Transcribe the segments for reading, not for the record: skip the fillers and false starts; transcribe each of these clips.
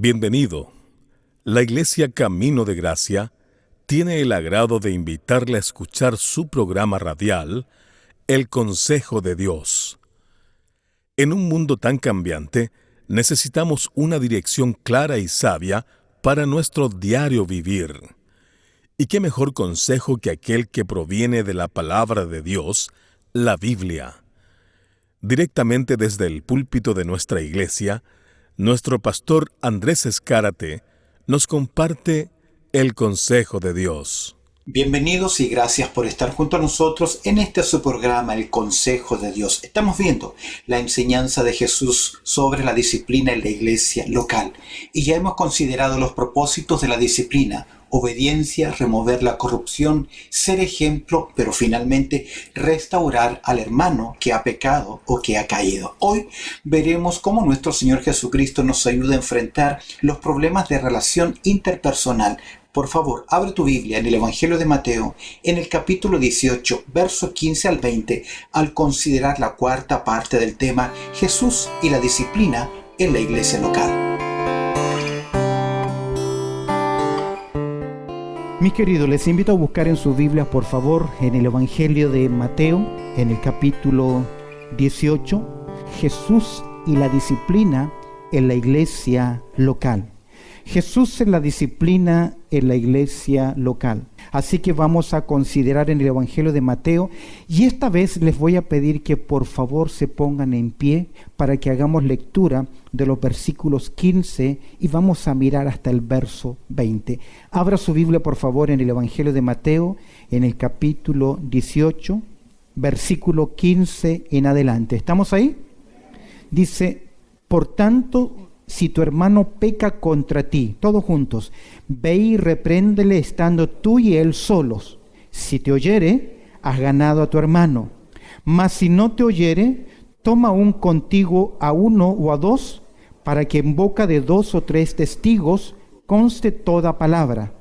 Bienvenido. La Iglesia Camino de Gracia tiene el agrado de invitarle a escuchar su programa radial, El Consejo de Dios. En un mundo tan cambiante, necesitamos una dirección clara y sabia para nuestro diario vivir. ¿Y qué mejor consejo que aquel que proviene de la palabra de Dios, la Biblia? Directamente desde el púlpito de nuestra iglesia, nuestro pastor Andrés Escárate nos comparte el consejo de Dios. Bienvenidos y gracias por estar junto a nosotros en este su programa, El Consejo de Dios. Estamos viendo la enseñanza de Jesús sobre la disciplina en la iglesia local y ya hemos considerado los propósitos de la disciplina: obediencia, remover la corrupción, ser ejemplo, pero finalmente restaurar al hermano que ha pecado o que ha caído. Hoy veremos cómo nuestro Señor Jesucristo nos ayuda a enfrentar los problemas de relación interpersonal. Por favor, abre tu Biblia en el Evangelio de Mateo, en el capítulo 18, versos 15 al 20, al considerar la cuarta parte del tema Jesús y la disciplina en la iglesia local. Mis queridos, les invito a buscar en sus Biblias, por favor, en el Evangelio de Mateo, en el capítulo 18, Jesús y la disciplina en la iglesia local. Jesús en la disciplina en la iglesia local. Así que vamos a considerar en el Evangelio de Mateo, y esta vez les voy a pedir que por favor se pongan en pie para que hagamos lectura de los versículos 15 y vamos a mirar hasta el verso 20. Abra su Biblia por favor en el Evangelio de Mateo, en el capítulo 18, versículo 15 en adelante. ¿Estamos ahí? Dice: por tanto, si tu hermano peca contra ti, todos juntos, ve y repréndele estando tú y él solos. Si te oyere, has ganado a tu hermano. Mas si no te oyere, toma aún contigo a uno o a dos, para que en boca de 2 o 3 testigos conste toda palabra.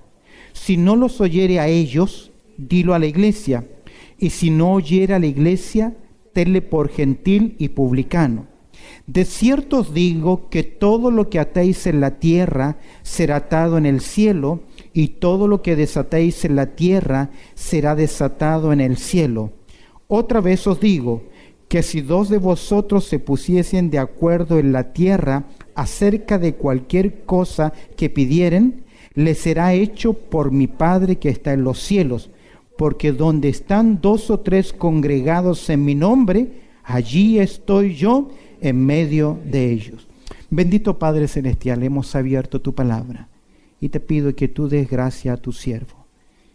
Si no los oyere a ellos, dilo a la iglesia. Y si no oyere a la iglesia, tenle por gentil y publicano. De cierto os digo que todo lo que atéis en la tierra será atado en el cielo, y todo lo que desatéis en la tierra será desatado en el cielo. Otra vez os digo que si 2 de vosotros se pusiesen de acuerdo en la tierra acerca de cualquier cosa que pidieren, les será hecho por mi Padre que está en los cielos. Porque donde están 2 o 3 congregados en mi nombre, allí estoy yo en medio de ellos. Bendito Padre Celestial, hemos abierto tu palabra y te pido que tú des gracia a tu siervo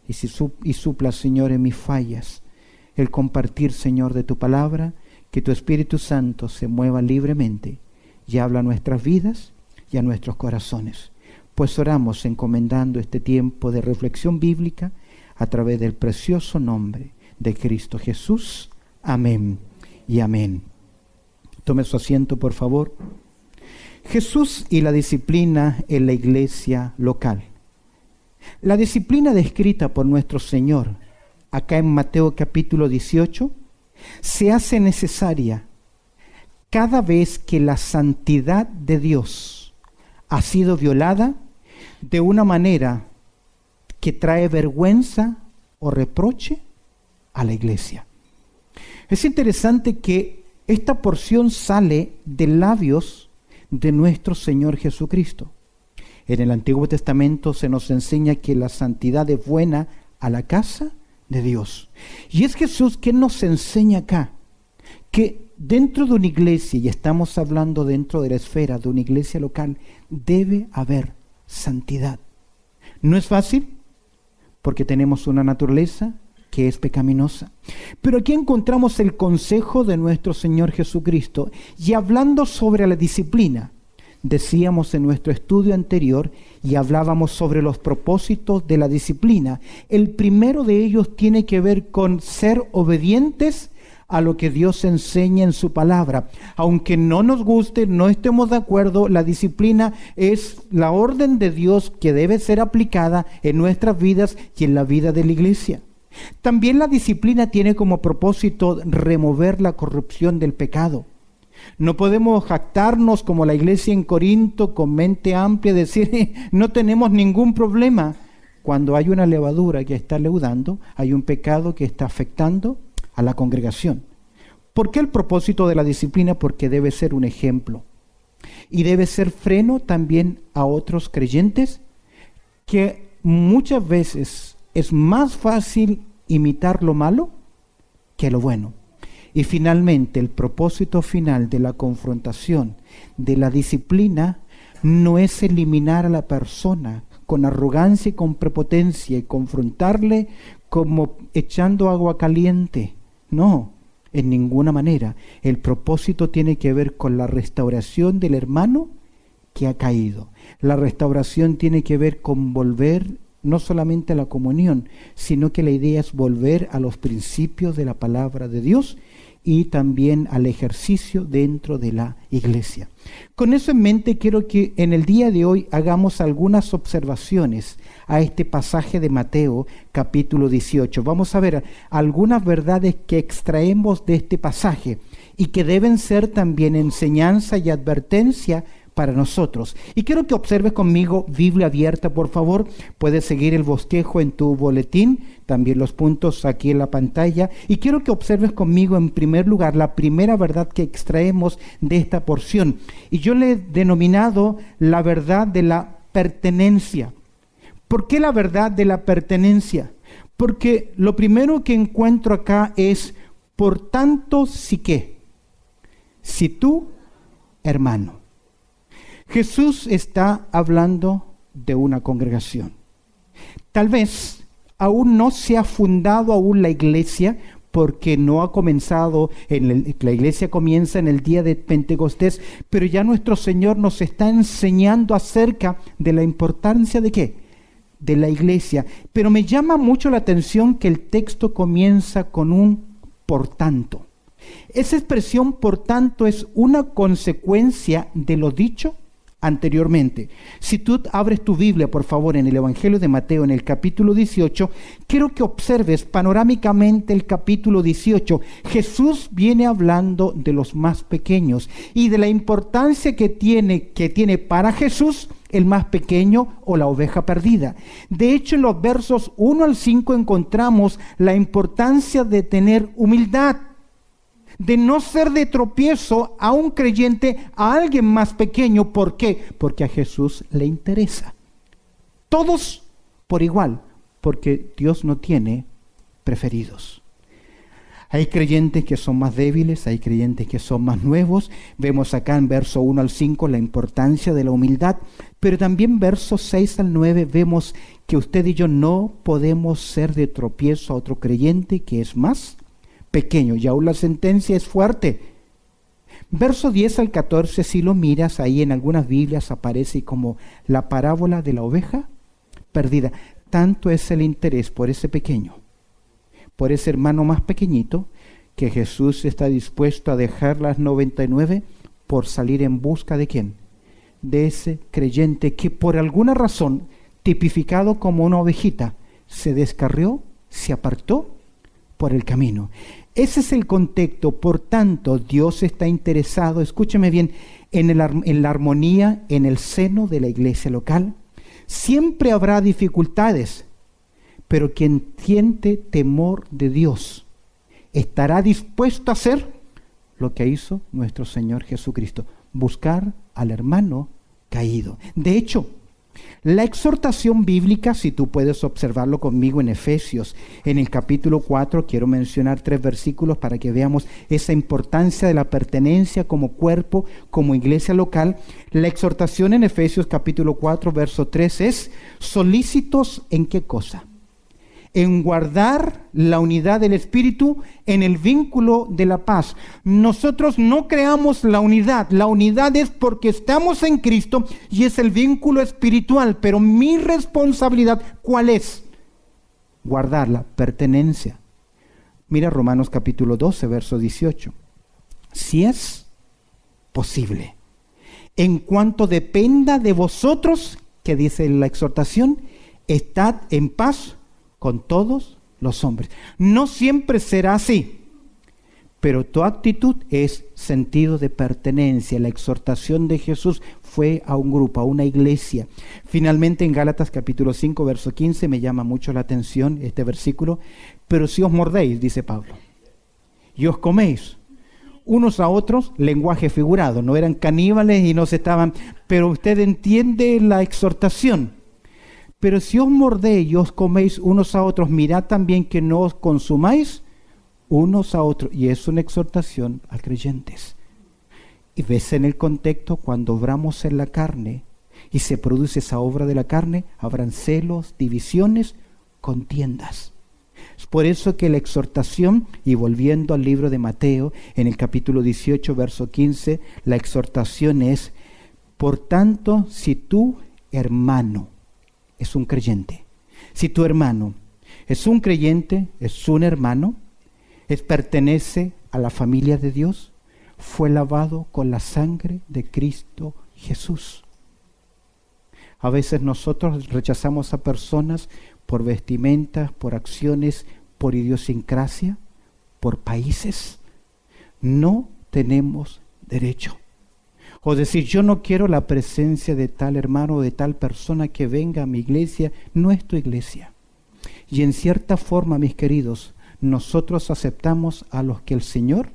y supla, Señor, en mis fallas el compartir, Señor, de tu palabra, que tu Espíritu Santo se mueva libremente y habla a nuestras vidas y a nuestros corazones. Pues oramos encomendando este tiempo de reflexión bíblica a través del precioso nombre de Cristo Jesús. Amén y amén. Tome su asiento, por favor. Jesús y la disciplina en la iglesia local. La disciplina descrita por nuestro Señor acá en Mateo capítulo 18 se hace necesaria cada vez que la santidad de Dios ha sido violada de una manera que trae vergüenza o reproche a la iglesia. Es interesante que esta porción sale de labios de nuestro Señor Jesucristo. En el Antiguo Testamento se nos enseña que la santidad es buena a la casa de Dios. Y es Jesús quien nos enseña acá que dentro de una iglesia, y estamos hablando dentro de la esfera de una iglesia local, debe haber santidad. No es fácil porque tenemos una naturaleza que es pecaminosa. Pero aquí encontramos el consejo de nuestro Señor Jesucristo. Y hablando sobre la disciplina, decíamos en nuestro estudio anterior y hablábamos sobre los propósitos de la disciplina. El primero de ellos tiene que ver con ser obedientes a lo que Dios enseña en su palabra. Aunque no nos guste, no estemos de acuerdo, la disciplina es la orden de Dios que debe ser aplicada en nuestras vidas y en la vida de la iglesia. También la disciplina tiene como propósito remover la corrupción del pecado. No podemos jactarnos como la iglesia en Corinto con mente amplia, decir no tenemos ningún problema. Cuando hay una levadura que está leudando, hay un pecado que está afectando a la congregación. ¿Por qué el propósito de la disciplina? Porque debe ser un ejemplo. Y debe ser freno también a otros creyentes, que muchas veces es más fácil imitar lo malo que lo bueno. Y finalmente, el propósito final de la confrontación, de la disciplina, no es eliminar a la persona con arrogancia y con prepotencia y confrontarle como echando agua caliente. No, en ninguna manera. El propósito tiene que ver con la restauración del hermano que ha caído. La restauración tiene que ver con volver no solamente a la comunión, sino que la idea es volver a los principios de la palabra de Dios y también al ejercicio dentro de la iglesia. Con eso en mente, quiero que en el día de hoy hagamos algunas observaciones a este pasaje de Mateo, capítulo 18. Vamos a ver algunas verdades que extraemos de este pasaje y que deben ser también enseñanza y advertencia para nosotros. Y quiero que observes conmigo, Biblia abierta, por favor. Puedes seguir el bosquejo en tu boletín, también los puntos aquí en la pantalla. Y quiero que observes conmigo, en primer lugar, la primera verdad que extraemos de esta porción. Y yo le he denominado la verdad de la pertenencia. ¿Por qué la verdad de la pertenencia? Porque lo primero que encuentro acá es, por tanto, si qué. Si tú, hermano. Jesús está hablando de una congregación. Tal vez aún no se ha fundado aún la iglesia, porque no ha comenzado, la iglesia comienza en el día de Pentecostés, pero ya nuestro Señor nos está enseñando acerca de la importancia de ¿qué? De la iglesia. Pero me llama mucho la atención que el texto comienza con un por tanto. Esa expresión por tanto es una consecuencia de lo dicho anteriormente. Si tú abres tu Biblia, por favor, en el Evangelio de Mateo, en el capítulo 18, quiero que observes panorámicamente el capítulo 18. Jesús viene hablando de los más pequeños y de la importancia que tiene para Jesús el más pequeño o la oveja perdida. De hecho, en los versos 1 al 5 encontramos la importancia de tener humildad, de no ser de tropiezo a un creyente, a alguien más pequeño. ¿Por qué? Porque a Jesús le interesa. Todos por igual, porque Dios no tiene preferidos. Hay creyentes que son más débiles, hay creyentes que son más nuevos. Vemos acá en verso 1 al 5 la importancia de la humildad, pero también versos 6 al 9 vemos que usted y yo no podemos ser de tropiezo a otro creyente que es más pequeño, y aún la sentencia es fuerte. Verso 10 al 14, si lo miras, ahí en algunas Biblias aparece como la parábola de la oveja perdida. Tanto es el interés por ese pequeño, por ese hermano más pequeñito, que Jesús está dispuesto a dejar las 99 por salir en busca de ¿quién? De ese creyente que por alguna razón, tipificado como una ovejita, se descarrió, se apartó por el camino. Ese es el contexto. Por tanto, Dios está interesado, escúcheme bien, en la armonía en el seno de la iglesia local. Siempre habrá dificultades, pero quien siente temor de Dios estará dispuesto a hacer lo que hizo nuestro Señor Jesucristo, buscar al hermano caído. De hecho, la exhortación bíblica, si tú puedes observarlo conmigo en Efesios, en el capítulo 4, quiero mencionar 3 versículos para que veamos esa importancia de la pertenencia como cuerpo, como iglesia local. La exhortación en Efesios capítulo 4, verso 3 es: solícitos ¿en qué cosa? En guardar la unidad del Espíritu en el vínculo de la paz. Nosotros no creamos la unidad es porque estamos en Cristo y es el vínculo espiritual, pero mi responsabilidad, ¿cuál es? Guardar la pertenencia. Mira Romanos capítulo 12, verso 18. Si es posible, en cuanto dependa de vosotros, que dice la exhortación, estad en paz con todos los hombres. No siempre será así, pero tu actitud es sentido de pertenencia. La exhortación de Jesús fue a un grupo, a una iglesia. Finalmente en Gálatas capítulo 5, verso 15, me llama mucho la atención este versículo. Pero si os mordéis, dice Pablo, y os coméis unos a otros, lenguaje figurado, no eran caníbales y no se estaban, pero usted entiende la exhortación. Pero si os mordéis y os coméis unos a otros, mirad también que no os consumáis unos a otros. Y es una exhortación a creyentes. Y ves en el contexto, cuando obramos en la carne y se produce esa obra de la carne, habrán celos, divisiones, contiendas. Es por eso que la exhortación, y volviendo al libro de Mateo, en el capítulo 18, verso 15, la exhortación es: por tanto, si tu hermano es un creyente, si tu hermano es un creyente, es un hermano, pertenece a la familia de Dios, fue lavado con la sangre de Cristo Jesús. A veces nosotros rechazamos a personas por vestimentas, por acciones, por idiosincrasia, por países. No tenemos derecho. O decir, yo no quiero la presencia de tal hermano o de tal persona que venga a mi iglesia. No es tu iglesia. Y en cierta forma, mis queridos, nosotros aceptamos a los que el Señor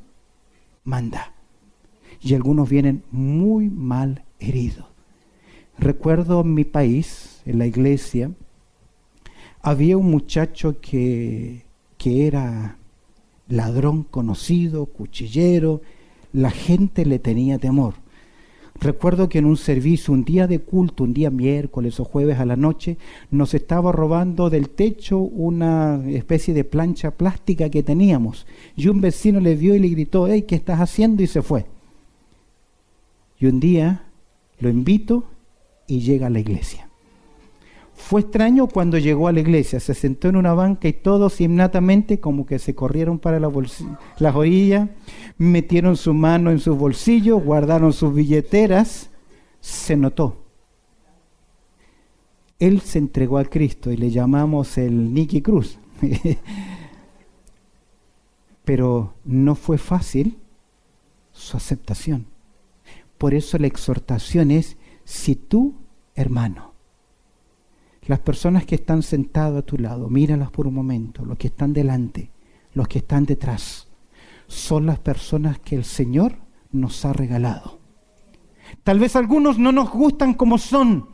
manda. Y algunos vienen muy mal heridos. Recuerdo en mi país, en la iglesia, había un muchacho que era ladrón conocido, cuchillero. La gente le tenía temor. Recuerdo que en un servicio, un día de culto, un día miércoles o jueves a la noche, nos estaba robando del techo una especie de plancha plástica que teníamos. Y un vecino le vio y le gritó: «Hey, ¿qué estás haciendo?», y se fue. Y un día lo invito y llega a la iglesia. Fue extraño cuando llegó a la iglesia, se sentó en una banca y todos innatamente como que se corrieron para las orillas, metieron su mano en sus bolsillos, guardaron sus billeteras, se notó. Él se entregó a Cristo y le llamamos el Nicky Cruz. Pero no fue fácil su aceptación. Por eso la exhortación es: si tú, hermano, las personas que están sentadas a tu lado, míralas por un momento, los que están delante, los que están detrás, son las personas que el Señor nos ha regalado. Tal vez algunos no nos gustan como son,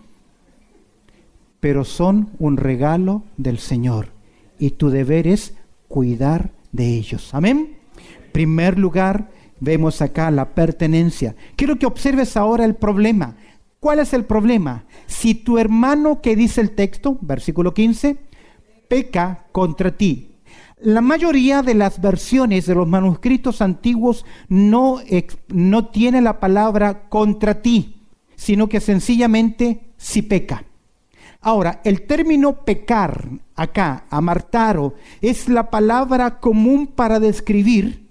pero son un regalo del Señor y tu deber es cuidar de ellos. Amén. Primer lugar, vemos acá la pertenencia. Quiero que observes ahora el problema. ¿Cuál es el problema? Si tu hermano, que dice el texto, versículo 15, peca contra ti. La mayoría de las versiones de los manuscritos antiguos no tiene la palabra contra ti, sino que sencillamente si peca. Ahora, el término pecar acá, amartaro, es la palabra común para describir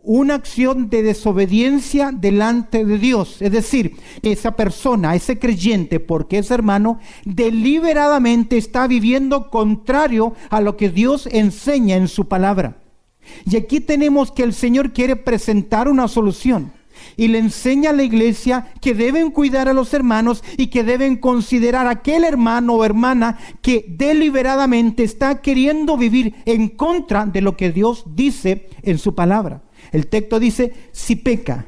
una acción de desobediencia delante de Dios. Es decir, esa persona, ese creyente, porque es hermano, deliberadamente está viviendo contrario a lo que Dios enseña en su palabra. Y aquí tenemos que el Señor quiere presentar una solución. Y le enseña a la iglesia que deben cuidar a los hermanos y que deben considerar a aquel hermano o hermana que deliberadamente está queriendo vivir en contra de lo que Dios dice en su palabra. El texto dice, si peca.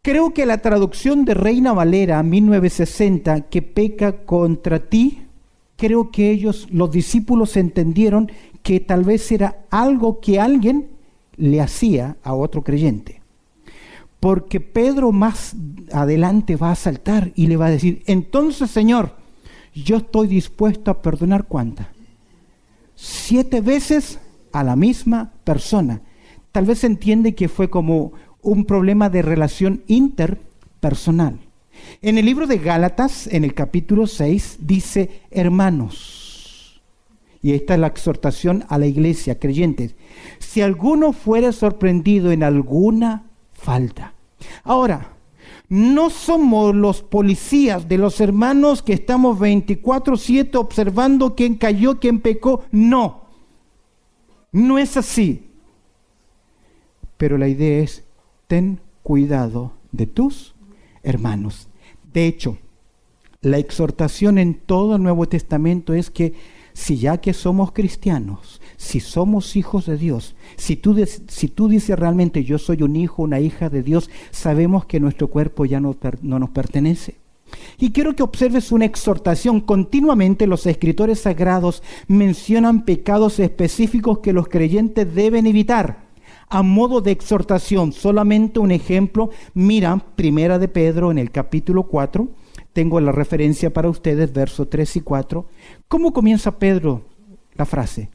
Creo que la traducción de Reina Valera 1960, que peca contra ti, creo que ellos, los discípulos, entendieron que tal vez era algo que alguien le hacía a otro creyente. Porque Pedro más adelante va a saltar y le va a decir, entonces, Señor, yo estoy dispuesto a perdonar ¿cuántas? 7 veces a la misma persona. Tal vez se entiende que fue como un problema de relación interpersonal. En el libro de Gálatas, en el capítulo 6, dice, hermanos, y esta es la exhortación a la iglesia, creyentes, si alguno fuere sorprendido en alguna falta. Ahora, no somos los policías de los hermanos que estamos 24/7 observando quién cayó, quién pecó. No, no es así. pero la idea es, ten cuidado de tus hermanos. De hecho, la exhortación en todo el Nuevo Testamento es que si ya que somos cristianos, si somos hijos de Dios, si tú dices realmente yo soy un hijo, una hija de Dios, sabemos que nuestro cuerpo ya no nos pertenece. Y quiero que observes una exhortación. Continuamente los escritores sagrados mencionan pecados específicos que los creyentes deben evitar. A modo de exhortación, solamente un ejemplo, mira, Primera de Pedro en el capítulo 4, tengo la referencia para ustedes, versos 3 y 4. ¿Cómo comienza Pedro la frase?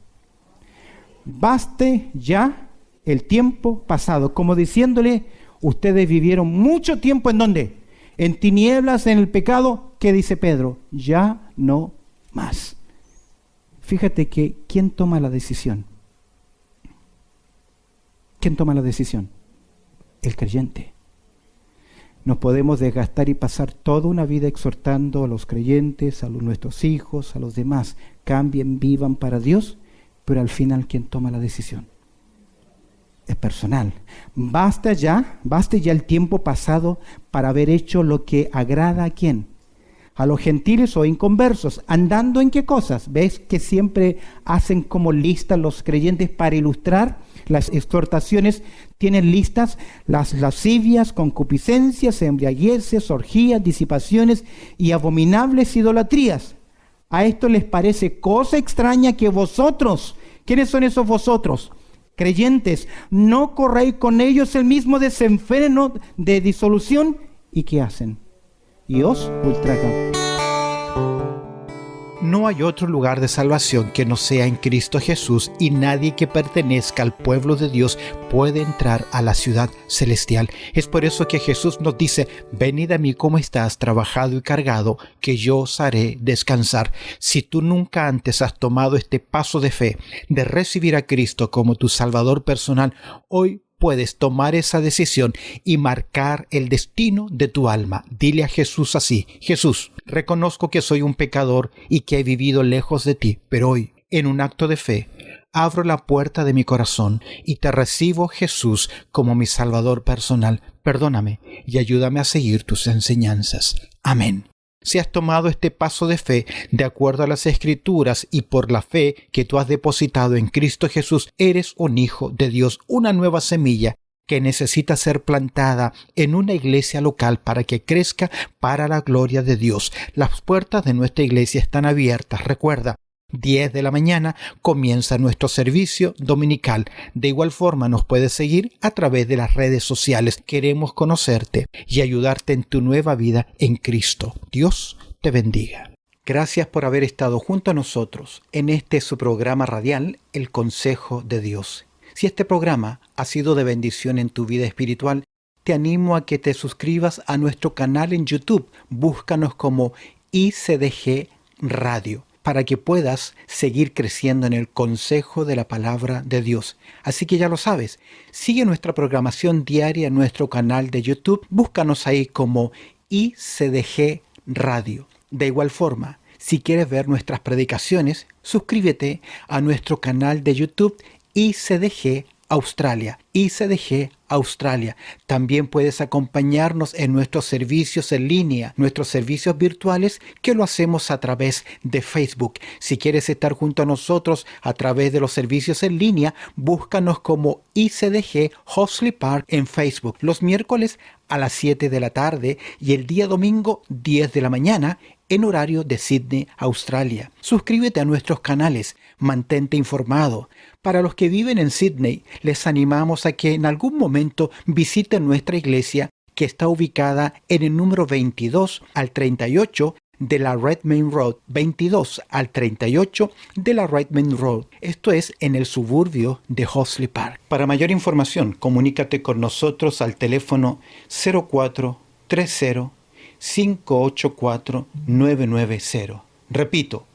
Baste ya el tiempo pasado, como diciéndole, ustedes vivieron mucho tiempo ¿en dónde? En tinieblas, en el pecado. ¿Qué dice Pedro? Ya no más. Fíjate que, ¿quién toma la decisión? ¿Quién toma la decisión? El creyente. Nos podemos desgastar y pasar toda una vida exhortando a los creyentes, a nuestros hijos, a los demás. Cambien, vivan para Dios, pero al final, ¿quién toma la decisión? Es personal. Baste ya el tiempo pasado para haber hecho lo que agrada a quién. A los gentiles o inconversos. ¿Andando en qué cosas? ¿Ves que siempre hacen como listas los creyentes para ilustrar? Las exhortaciones tienen listas: las lascivias, concupiscencias, embriagueces, orgías, disipaciones y abominables idolatrías. A esto les parece cosa extraña que vosotros, ¿quiénes son esos vosotros? Creyentes, no corréis con ellos el mismo desenfreno de disolución. ¿Y qué hacen? Y os ultrajan. No hay otro lugar de salvación que no sea en Cristo Jesús, y nadie que pertenezca al pueblo de Dios puede entrar a la ciudad celestial. Es por eso que Jesús nos dice: venid a mí como estás trabajado y cargado, que yo os haré descansar. Si tú nunca antes has tomado este paso de fe, de recibir a Cristo como tu Salvador personal, hoy puedes tomar esa decisión y marcar el destino de tu alma. Dile a Jesús así: Jesús, reconozco que soy un pecador y que he vivido lejos de ti, pero hoy, en un acto de fe, abro la puerta de mi corazón y te recibo, Jesús, como mi Salvador personal. Perdóname y ayúdame a seguir tus enseñanzas. Amén. Si has tomado este paso de fe de acuerdo a las Escrituras y por la fe que tú has depositado en Cristo Jesús, eres un hijo de Dios, una nueva semilla que necesita ser plantada en una iglesia local para que crezca para la gloria de Dios. Las puertas de nuestra iglesia están abiertas. Recuerda, 10 de la mañana comienza nuestro servicio dominical. De igual forma nos puedes seguir a través de las redes sociales. Queremos conocerte y ayudarte en tu nueva vida en Cristo. Dios te bendiga. Gracias por haber estado junto a nosotros en su programa radial, El Consejo de Dios. Si este programa ha sido de bendición en tu vida espiritual, te animo a que te suscribas a nuestro canal en YouTube. Búscanos como ICDG Radio, para que puedas seguir creciendo en el consejo de la palabra de Dios. Así que ya lo sabes, sigue nuestra programación diaria en nuestro canal de YouTube. Búscanos ahí como ICDG Radio. De igual forma, si quieres ver nuestras predicaciones, suscríbete a nuestro canal de YouTube ICDG Australia. ICDG Australia. También puedes acompañarnos en nuestros servicios en línea, nuestros servicios virtuales, que lo hacemos a través de Facebook. Si quieres estar junto a nosotros a través de los servicios en línea, búscanos como ICDG Hoxley Park en Facebook. Los miércoles a las 7 de la tarde y el día domingo 10 de la mañana en horario de Sydney, Australia. Suscríbete a nuestros canales, mantente informado. Para los que viven en Sydney, les animamos a que en algún momento visiten nuestra iglesia, que está ubicada en el número 22 al 38 de la Redmayne Road, 22 al 38 de la Redmayne Road. Esto es en el suburbio de Hoxley Park. Para mayor información, comunícate con nosotros al teléfono 0430 584 990. Repito,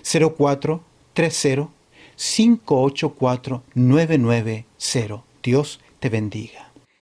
0430 584 990. Dios te bendiga.